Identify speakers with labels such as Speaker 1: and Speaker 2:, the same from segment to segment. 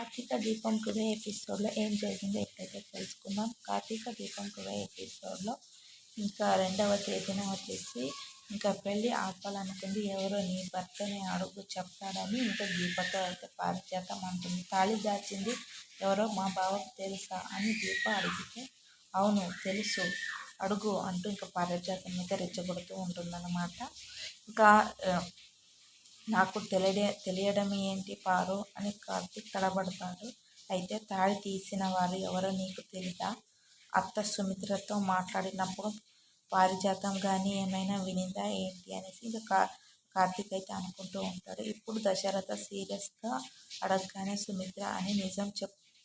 Speaker 1: కార్తీక దీపం టుడే ఎపిసోడ్లో ఏం జరిగిందో ఎక్కడైతే తెలుసుకుందాం. కార్తీక దీపం టుడే ఎపిసోడ్లో ఇంకా 2వ తేదీన వచ్చేసి ఇంకా పెళ్ళి ఆపాలనుకుంది. ఎవరో నీ భర్తని అడుగు చెప్తాడని ఇంకా దీపతో అయితే పారిజాతం అంటుంది. తాళి దాచింది ఎవరో మా బావకు తెలుసా అని దీప అడిగితే అవును తెలుసు అడుగు అంటూ ఇంకా పారిజాతం మీద రెచ్చగొడుతూ ఉంటుందన్నమాట. ఇంకా నాకు తెలియడం ఏంటి పారు అని కార్తీక్ తడబడతాడు. అయితే తాళి తీసిన వారు ఎవరో నీకు తెలీదా? అత్త సుమిత్రతో మాట్లాడినప్పుడు పారిజాతం కానీ ఏమైనా వినిందా ఏంటి అనేసి ఇంకా కార్తీక్ అయితే అనుకుంటూ ఉంటాడు. ఇప్పుడు దశరథ సీరియస్గా అడగగానే సుమిత్ర అని నిజం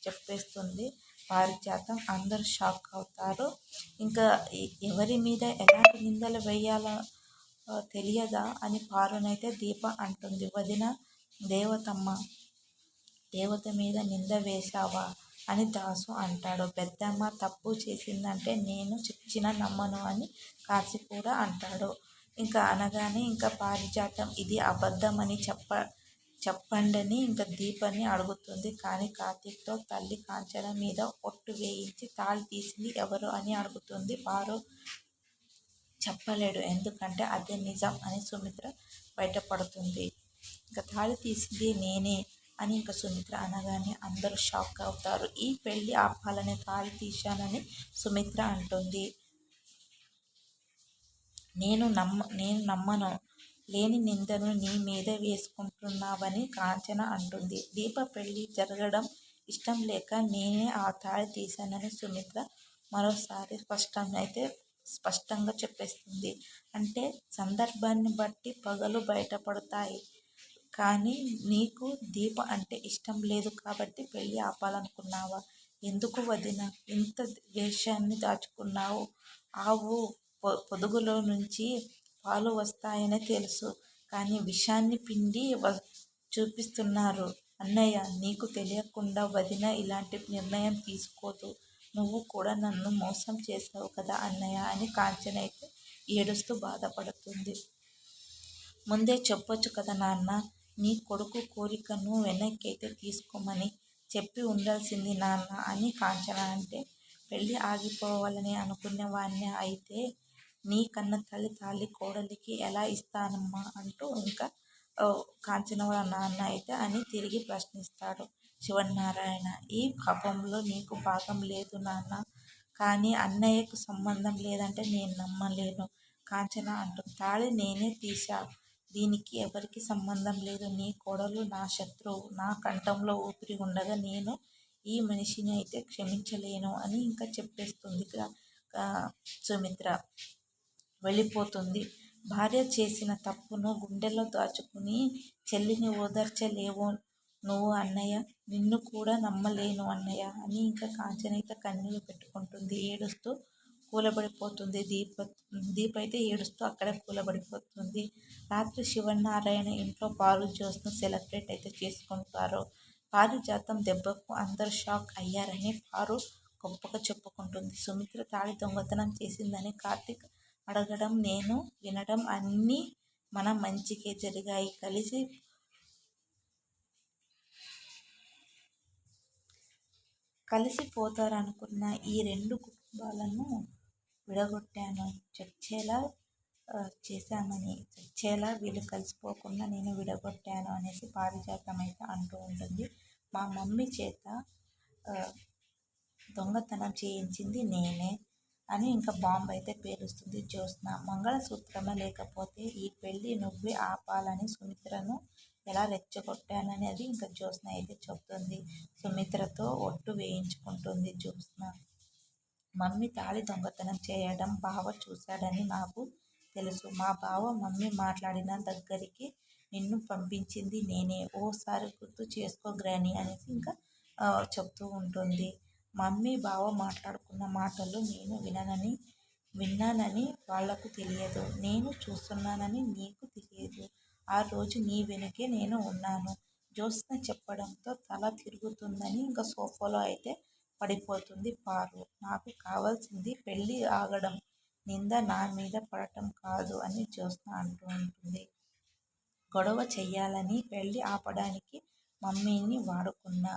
Speaker 1: చెప్పేస్తుంది పారిజాతం. అందరూ షాక్ అవుతారు. ఇంకా ఎవరి మీద ఎలాంటి నిందలు వేయాలో తెలియదా అని పారునైతే దీప అంటుంది. వదిన దేవత మీద నింద వేశావా అని దాసు అంటాడు. పెద్దమ్మ తప్పు చేసిందంటే నేను చెప్పిన నమ్మను అని కార్తీక్ కూడా అంటాడు. ఇంకా అనగానే ఇంకా పారిజాతం ఇది అబద్ధమని చెప్పండని ఇంకా దీపని అడుగుతుంది. కానీ కార్తీక్తో తల్లి కాంచన మీద ఒట్టు వేయించి తాళి తీసింది ఎవరు అని అడుగుతుంది. పారు చెప్పలేడు ఎందుకంటే అదే నిజం అని సుమిత్ర బయటపడుతుంది. ఇంకా తాళి తీసింది నేనే అని ఇంకా సుమిత్ర అనగానే అందరూ షాక్ అవుతారు. ఈ పెళ్ళి ఆపాలని తాళి తీశానని సుమిత్ర అంటుంది. నేను నమ్మను, లేని నిందను నీ మీద వేసుకుంటున్నావని కాంచన అంటుంది. దీప పెళ్ళి జరగడం ఇష్టం లేక నేనే ఆ తాళి తీశానని సుమిత్ర మరోసారి స్పష్టంగా చెప్పేస్తుంది. అంటే సందర్భాన్ని బట్టి పగలు బయటపడతాయి. కానీ నీకు దీప అంటే ఇష్టం లేదు కాబట్టి పెళ్ళి ఆపాలనుకున్నావా? ఎందుకు వదిన ఇంత ద్వేషాన్ని దాచుకున్నావు? ఆవు పొదుగులో నుంచి పాలు వస్తాయని తెలుసు, కానీ విషాన్ని పిండి చూపిస్తున్నారు. అన్నయ్య నీకు తెలియకుండా వదిన ఇలాంటి నిర్ణయం తీసుకోదు. నువ్వు కూడా నన్ను మోసం చేసావు కదా అన్నయ్య అని కాంచన అయితే ఏడుస్తూ బాధపడుతుంది. ముందే చెప్పొచ్చు కదా నాన్న, నీ కొడుకు కోరికను వెనక్కైతే తీసుకోమని చెప్పి ఉండాల్సింది నాన్న అని కాంచన అంటే, పెళ్ళి ఆగిపోవాలని అనుకునేవాణ్ణి అయితే నీ కన్న తాళి కోడలికి ఎలా ఇస్తానమ్మా అంటూ ఇంకా కాంచన వాళ్ళ నాన్న అయితే అని తిరిగి ప్రశ్నిస్తాడు. శివనారాయణ ఈ పాపంలో నీకు భాగం లేదు నాన్న, కానీ అన్నయ్యకు సంబంధం లేదంటే నేను నమ్మలేను కాంచన అంటుంది. తాళి నేనే తీసా, దీనికి ఎవరికి సంబంధం లేదు. నీ కోడలు నా శత్రువు, నా కంఠంలో ఊపిరి ఉండగా నేను ఈ మనిషిని అయితే క్షమించలేను అని ఇంకా చెప్పేస్తుంది. సుమిత్ర వెళ్ళిపోతుంది. భార్య చేసిన తప్పును గుండెల్లో దాచుకుని చెల్లిని ఓదార్చలేవు నువ్వు అన్నయ్య, నిన్ను కూడా నమ్మలేను అన్నయ్య అని ఇంకా కాంచన అయితే కన్నీళ్ళు పెట్టుకుంటుంది. ఏడుస్తూ కూలబడిపోతుంది. దీప అయితే ఏడుస్తూ అక్కడే కూలబడిపోతుంది. రాత్రి శివనారాయణ ఇంట్లో పారు జ్యోత్స్న సెలబ్రేట్ అయితే చేసుకుంటారు. పారిజాతం దెబ్బకు అందరూ షాక్ అయ్యారని పారు గొప్పగా చెప్పుకుంటుంది. సుమిత్ర తాళి దొంగతనం చేసిందని కార్తీక్ అడగడం నేను వినడం అన్నీ మన మంచికే జరిగాయి. కలిసిపోతారనుకున్న ఈ 2 కుటుంబాలను విడగొట్టాను, చచ్చేలా వీళ్ళు కలిసిపోకుండా నేను విడగొట్టాను అనేసి పారిజాతం అయితే అంటూ ఉంటుంది. మా మమ్మీ చేత దొంగతనం చేయించింది నేనే అని ఇంకా బాంబు అయితే పేలుస్తుంది జ్యోత్స్న. మంగళసూత్రమే లేకపోతే ఈ పెళ్ళి నువ్వే ఆపాలని సుమిత్రను ఎలా రెచ్చగొట్టానని అది ఇంకా జ్యోత్స్న అయితే చెప్తుంది. సుమిత్రతో ఒట్టు వేయించుకుంటుంది జ్యోత్స్న. మమ్మీ తాళి దొంగతనం చేయడం బావ చూశాడని నాకు తెలుసు. మా బావ మమ్మీ మాట్లాడిన దగ్గరికి నిన్ను పంపించింది నేనే. ఓసారి గుర్తు చేసుకో గ్రాని అనేసి ఇంకా చెప్తూ ఉంటుంది. మమ్మీ బావ మాట్లాడుకున్న మాటలు నేను విన్నానని వాళ్లకు తెలియదు, నేను చూస్తున్నానని నీకు తెలియదు. ఆ రోజు నీ వెనుకే నేను ఉన్నాను జ్యోత్స్న చెప్పడంతో తల తిరుగుతుందని ఇంకా సోఫాలో అయితే పడిపోతుంది పారు. నాకు కావాల్సింది పెళ్ళి ఆగడం, నింద నా మీద పడటం కాదు అని జ్యోత్స్న అంటూ ఉంటుంది. గొడవ చెయ్యాలని పెళ్ళి ఆపడానికి మమ్మీని వాడుకున్నా,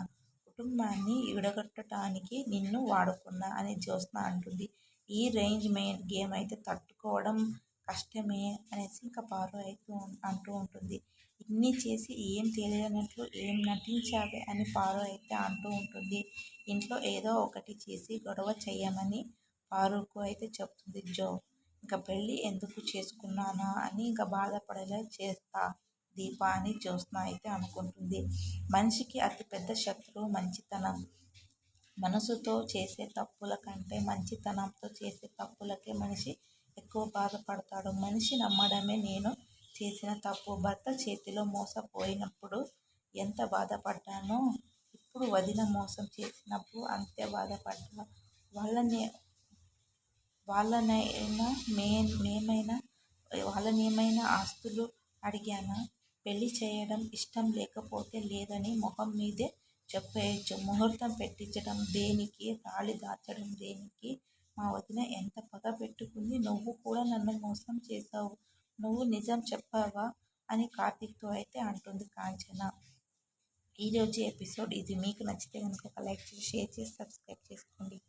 Speaker 1: కుటుంబాన్ని విడగొట్టడానికి నిన్ను వాడుకున్నా అని జ్యోత్స్న అంటుంది. ఈ రేంజ్ గేమ్ అయితే తట్టుకోవడం కష్టమే అనేసి ఇంకా పారు అయితే అంటూ ఉంటుంది. ఇన్ని చేసి ఏం తెలియనట్లు ఏం నటించావే అని పారు అయితే అంటూ ఉంటుంది. ఇంట్లో ఏదో ఒకటి చేసి గొడవ చేయమని పారుకు అయితే చెప్తుంది జో. ఇంకా పెళ్ళి ఎందుకు చేసుకున్నానా అని ఇంకా బాధపడేలా చేస్తా దీప అని జ్యోత్స్న అయితే అనుకుంటుంది. మనిషికి అతిపెద్ద శత్రువు మంచితనం. మనసుతో చేసే తప్పుల కంటే మంచితనంతో చేసే తప్పులకే మనిషి ఎక్కువ బాధపడతాడు. మనిషి నమ్మడమే నేను చేసిన తప్పు. భర్త చేతిలో మోసపోయినప్పుడు ఎంత బాధపడ్డానో ఇప్పుడు వదిన మోసం చేసినప్పుడు అంతే బాధపడ్డా. వాళ్ళనే వాళ్ళనైనా మేమైనా వాళ్ళనేమైనా ఆస్తులు అడిగానా? పెళ్ళి చేయడం ఇష్టం లేకపోతే లేదని మొహం మీదే చెప్పేయచ్చు. ముహూర్తం పెట్టించడం దేనికి? తాళి దాచడం దేనికి? మా వదిన ఎంత పగ పెట్టుకుంది. నువ్వు కూడా నన్ను మోసం చేశావు. నువ్వు నిజం చెప్పావా అని కార్తీక్తో అయితే అంటుంది కాంచన. ఈరోజు ఎపిసోడ్ ఇది. మీకు నచ్చితే కనుక ఒక లైక్ చేసి షేర్ చేసి సబ్స్క్రైబ్ చేసుకోండి.